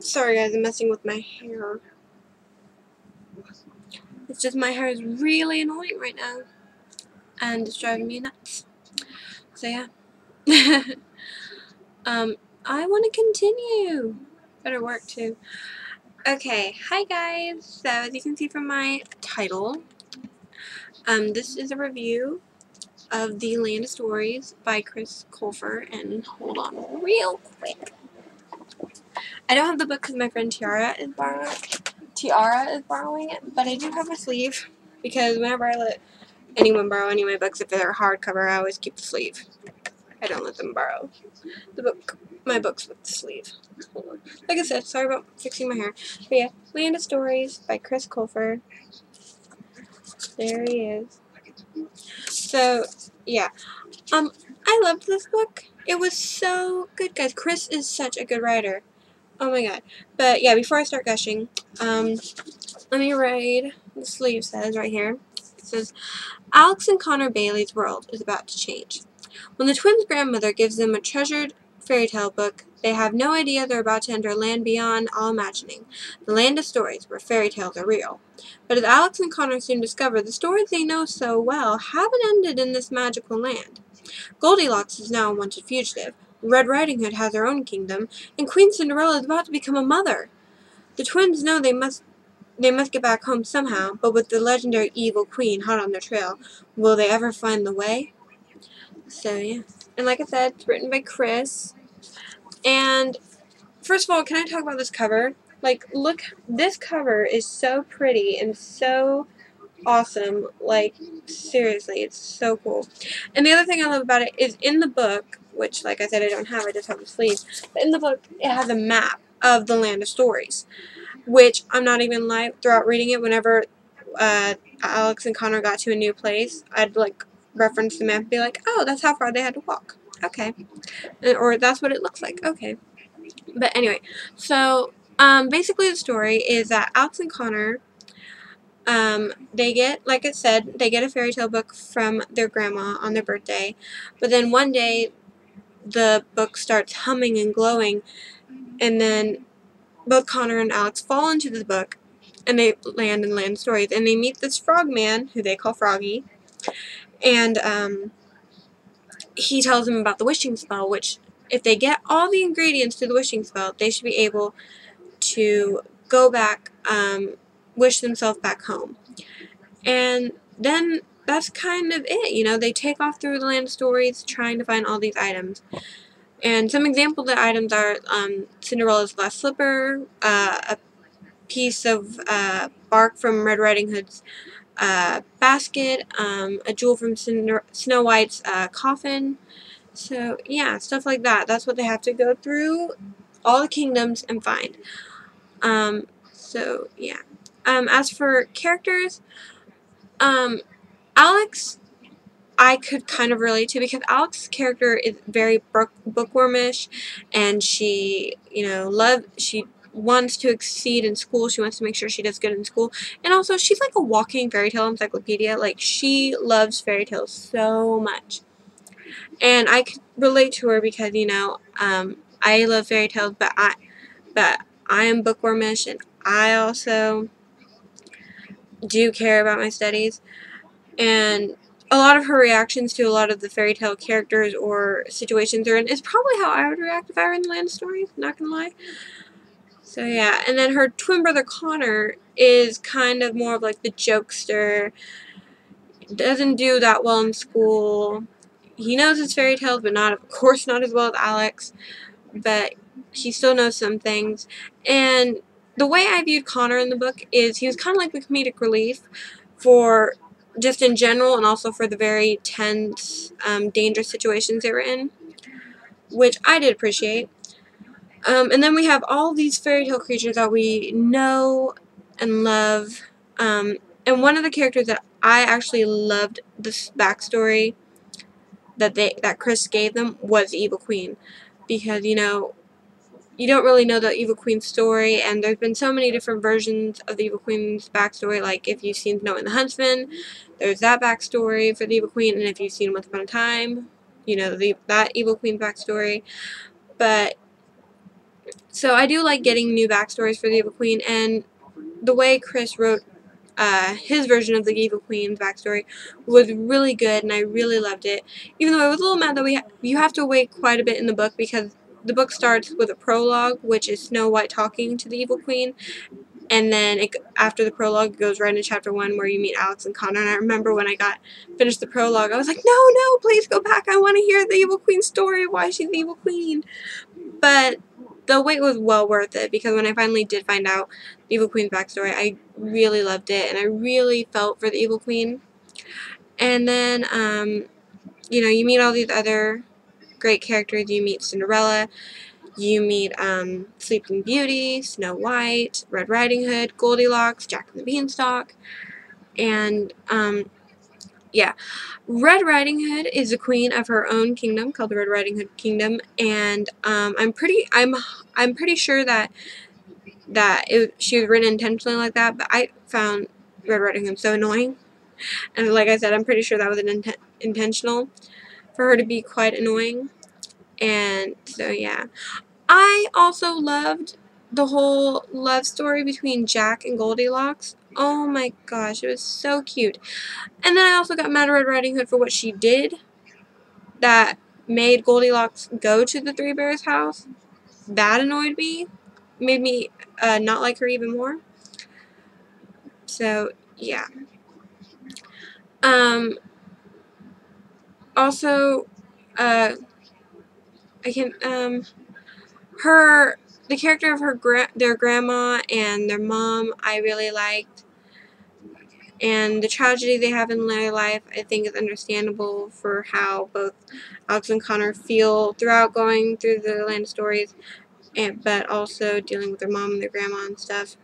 Sorry guys, I'm messing with my hair. It's just my hair is really annoying right now. And it's driving me nuts. So yeah. I want to continue. Better work too. Okay, hi guys. So as you can see from my title, this is a review of The Land of Stories by Colfer. And hold on real quick. I don't have the book because my friend Tiara is borrowing it, but I do have a sleeve because whenever I let anyone borrow any of my books, if they're hardcover, I always keep the sleeve. I don't let them borrow my books with the sleeve. Hold on. Like I said, sorry about fixing my hair. But yeah, Land of Stories by Colfer. There he is. So yeah, I loved this book. It was so good, guys. Chris is such a good writer. Oh my god. But yeah, before I start gushing, let me read the sleeve says right here. It says, Alex and Connor Bailey's world is about to change. When the twins' grandmother gives them a treasured fairy tale book, they have no idea they're about to enter a land beyond all imagining, the land of stories where fairy tales are real. But as Alex and Connor soon discover, the stories they know so well haven't ended in this magical land. Goldilocks is now a wanted fugitive, Red Riding Hood has her own kingdom, and Queen Cinderella is about to become a mother. The twins know they must get back home somehow, but with the legendary evil queen hot on their trail, will they ever find the way? So yeah. And like I said, it's written by Chris. And first of all, can I talk about this cover? Like, look, this cover is so pretty and so awesome. Like, seriously, it's so cool. And the other thing I love about it is in the book, which, like I said, I don't have, I just have the sleeve, but in the book, it has a map of the Land of Stories, which I'm not even lying, throughout reading it, whenever Alex and Connor got to a new place, I'd, like, reference the map and be like, oh, that's how far they had to walk. Okay. Or that's what it looks like. Okay. But anyway, so basically the story is that Alex and Connor, they get, like it said, they get a fairy tale book from their grandma on their birthday, but then one day the book starts humming and glowing, and then both Connor and Alex fall into the book, and they land in Land Stories, and they meet this frog man, who they call Froggy, and he tells them about the wishing spell, which if they get all the ingredients to the wishing spell, they should be able to go back, wish themselves back home. And then that's kind of it, you know, they take off through the Land of Stories trying to find all these items. And some examples of the items are Cinderella's glass slipper, a piece of bark from Red Riding Hood's basket, a jewel from Snow White's coffin. So yeah, stuff like that. That's what they have to go through all the kingdoms and find. So yeah. As for characters, Alex, I could kind of relate to, because Alex's character is very bookwormish, and she, you know, she wants to exceed in school. She wants to make sure she does good in school, and also she's like a walking fairy tale encyclopedia. Like, she loves fairy tales so much, and I could relate to her because, you know, I love fairy tales, but I am bookwormish, and I also do care about my studies, and a lot of her reactions to a lot of the fairy tale characters or situations they're in is probably how I would react if I were in the Land of Stories, not gonna lie. So yeah, and then her twin brother Connor is kind of more of like the jokester, doesn't do that well in school. He knows his fairy tales, but not, of course, not as well as Alex, but he still knows some things. And the way I viewed Connor in the book is he was kind of like the comedic relief for just in general, and also for the very tense, dangerous situations they were in, which I did appreciate. And then we have all these fairy tale creatures that we know and love. And one of the characters that I actually loved this backstory that Chris gave them was the Evil Queen, because, you know, you don't really know the Evil Queen's story, and there's been so many different versions of the Evil Queen's backstory. Like, if you've seen Snow and the Huntsman, there's that backstory for the Evil Queen, and if you've seen Once Upon a Time, you know that Evil Queen's backstory. But So I do like getting new backstories for the Evil Queen, and the way Chris wrote his version of the Evil Queen's backstory was really good, and I really loved it. Even though I was a little mad that you have to wait quite a bit in the book, because the book starts with a prologue, which is Snow White talking to the Evil Queen, and then after the prologue, it goes right into chapter 1 where you meet Alex and Connor. And I remember when I finished the prologue, I was like, no, please go back. I want to hear the Evil Queen's story, why she's the Evil Queen. But the wait was well worth it, because when I finally did find out the Evil Queen's backstory, I really loved it, and I really felt for the Evil Queen. And then, you know, you meet all these other great characters. You meet Cinderella, you meet Sleeping Beauty, Snow White, Red Riding Hood, Goldilocks, Jack and the Beanstalk, and yeah, Red Riding Hood is the queen of her own kingdom called the Red Riding Hood Kingdom, and I'm pretty sure that she was written intentionally like that, but I found Red Riding Hood so annoying, and like I said, I'm pretty sure that was intentional for her to be quite annoying, and so yeah. I also loved the whole love story between Jack and Goldilocks. Oh my gosh, it was so cute. And then I also got mad at Red Riding Hood for what she did that made Goldilocks go to the Three Bears house. That annoyed me. Made me not like her even more. So, yeah. Also, I can, the character of their grandma and their mom, I really liked. And the tragedy they have in their life, I think, is understandable for how both Alex and Connor feel throughout going through the Land of Stories, but also dealing with their mom and their grandma and stuff.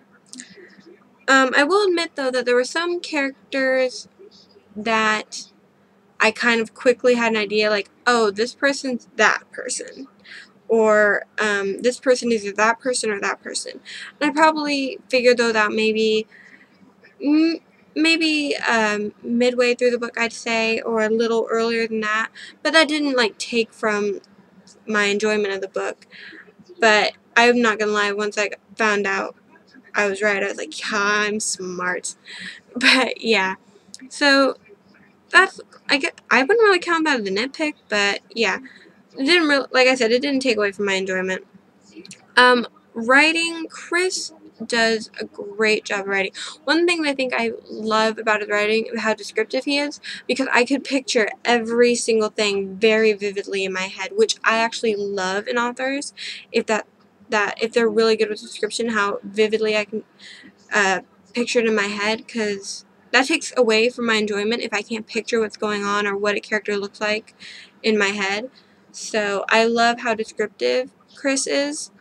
I will admit, though, that there were some characters that I kind of quickly had an idea, like, oh, this person's that person. Or this person is either that person or that person. And I probably figured, though, that maybe midway through the book, I'd say, or a little earlier than that. But that didn't, like, take from my enjoyment of the book. But I'm not gonna lie, once I found out I was right, I was like, yeah, I'm smart. But, yeah. So, that's, I wouldn't really count that as a nitpick, but, yeah. It didn't really, like I said, it didn't take away from my enjoyment. Writing, Chris does a great job of writing. One thing that I think I love about his writing is how descriptive he is, because I could picture every single thing very vividly in my head, which I actually love in authors, if if they're really good with description, how vividly I can picture it in my head, because that takes away from my enjoyment if I can't picture what's going on or what a character looks like in my head. So I love how descriptive Chris is,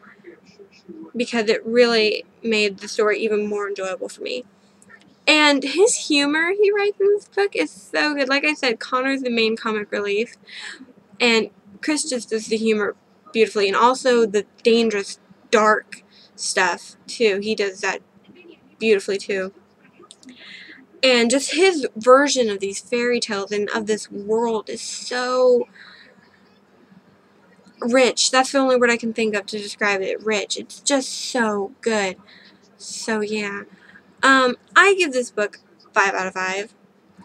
because it really made the story even more enjoyable for me. And his humor he writes in this book is so good. Like I said, Connor's the main comic relief, and Chris just does the humor beautifully, and also the dangerous, dark stuff, too. He does that beautifully, too. And just his version of these fairy tales and of this world is so rich. That's the only word I can think of to describe it. Rich. It's just so good. So, yeah. I give this book 5 out of 5.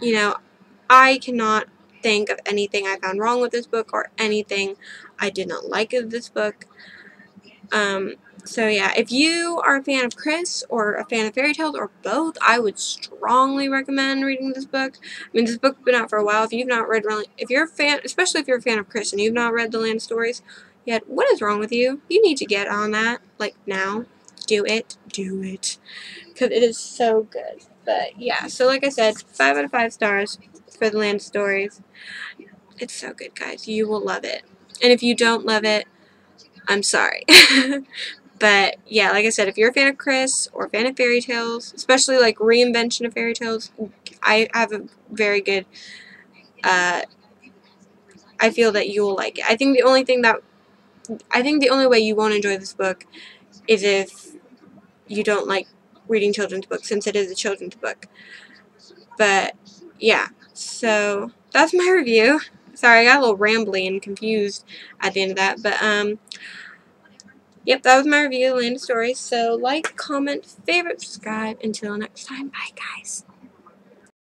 You know, I cannot think of anything I found wrong with this book or anything I did not like of this book. So yeah, if you are a fan of Chris or a fan of fairy tales or both, I would strongly recommend reading this book. I mean, this book's been out for a while. If you've not read, if you're a fan, especially if you're a fan of Chris and you've not read The Land of Stories yet, what is wrong with you? You need to get on that, like, now. Do it. Do it. Because it is so good. But yeah, so like I said, 5 out of 5 stars for The Land of Stories. It's so good, guys. You will love it. And if you don't love it, I'm sorry. But yeah, like I said, if you're a fan of Chris or a fan of fairy tales, especially like reinvention of fairy tales, I have a very good, I feel that you will like it. I think the only way you won't enjoy this book is if you don't like reading children's books, since it is a children's book. But yeah, so that's my review. Sorry, I got a little rambly and confused at the end of that, but Yep, that was my review of Land of Stories. So like, comment, favorite, subscribe. Until next time, bye guys.